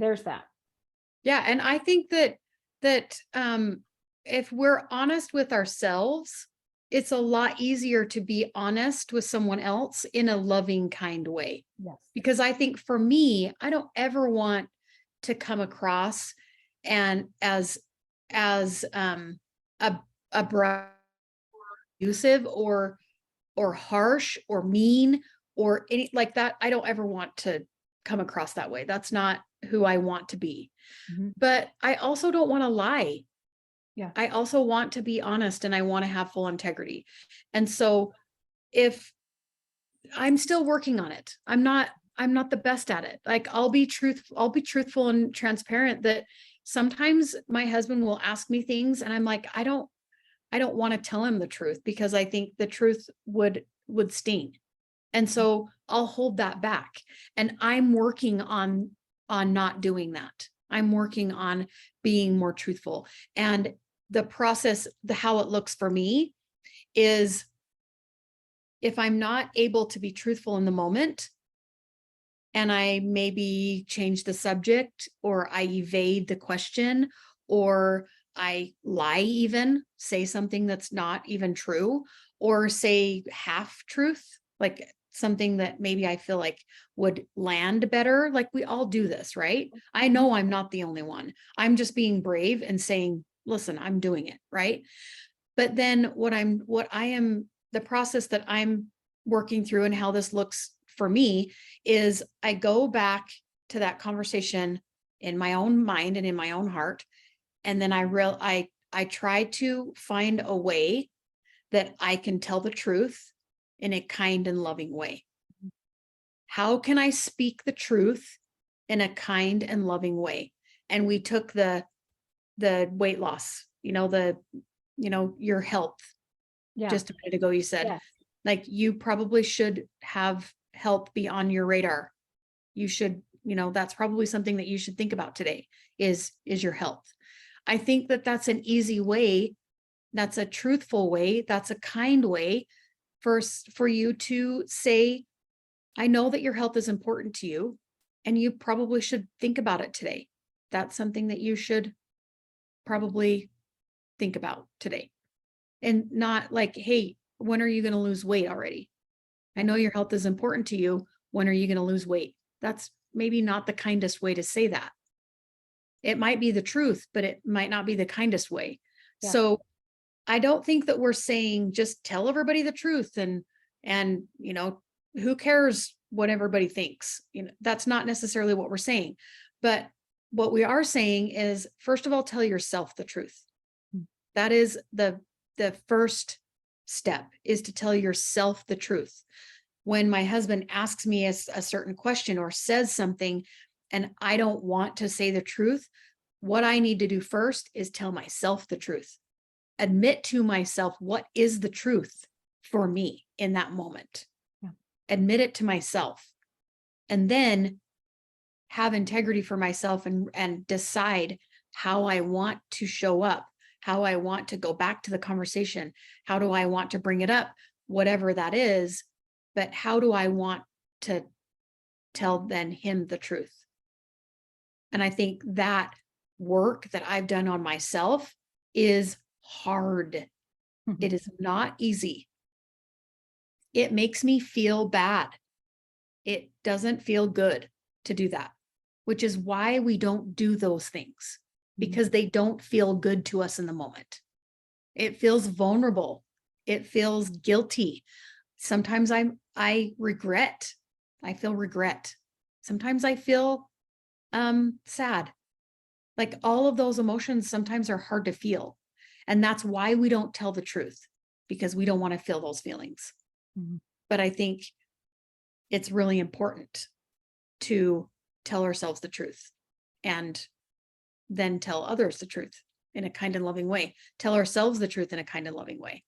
there's that. Yeah. And I think that if we're honest with ourselves, it's a lot easier to be honest with someone else in a loving, kind way. Yes. Because I think for me, I don't ever want to come across and as a abusive or harsh or mean or any like that. I don't ever want to come across that way. That's not who I want to be. Mhm. But I also don't want to lie. Yeah. I also want to be honest and I want to have full integrity. And so if I'm still working on it, I'm not the best at it. Like I'll be truthful and transparent that sometimes my husband will ask me things and I'm like, I don't want to tell him the truth because I think the truth would sting. And so I'll hold that back. And I'm working on not doing that. I'm working on being more truthful. And the process, how it looks for me is if I'm not able to be truthful in the moment and I maybe change the subject or I evade the question or I lie, even say something that's not even true or say half truth, like something that maybe I feel like would land better. Like we all do this, right? I know I'm not the only one. I'm just being brave and saying, listen, I'm doing it, right? But then the process that I'm working through and how this looks for me is I go back to that conversation in my own mind and in my own heart. And then I try to find a way that I can tell the truth in a kind and loving way. How can I speak the truth in a kind and loving way? And we took the weight loss, your health. Yeah. Just a minute ago, you said, Yes. like, you probably should have health be on your radar. You should, that's probably something that you should think about today is your health. I think that that's an easy way. That's a truthful way. That's a kind way for you to say, I know that your health is important to you and you probably should think about it today. That's something that you should probably think about today. And not like, hey, when are you going to lose weight already? I know your health is important to you. When are you going to lose weight? That's maybe not the kindest way to say that. It might be the truth, but it might not be the kindest way. Yeah. So I don't think that we're saying just tell everybody the truth and who cares what everybody thinks. That's not necessarily what we're saying. But what we are saying is, first of all, tell yourself the truth. That is the first step, is to tell yourself the truth. When my husband asks me a certain question or says something and I don't want to say the truth, what I need to do first is tell myself the truth. Admit to myself what is the truth for me in that moment. Yeah. Admit it to myself. And then have integrity for myself and decide how I want to show up, how I want to go back to the conversation. How do I want to bring it up? Whatever that is, but how do I want to tell then him the truth? And I think that work that I've done on myself is hard. Mhm. It is not easy. It makes me feel bad. It doesn't feel good to do that, which is why we don't do those things, because they don't feel good to us in the moment. It feels vulnerable. It feels guilty. Sometimes I regret. I feel regret. Sometimes I feel sad. Like all of those emotions sometimes are hard to feel. And that's why we don't tell the truth, because we don't want to feel those feelings. Mhm. But I think it's really important to tell ourselves the truth and then tell others the truth in a kind and loving way. Tell ourselves the truth in a kind and loving way.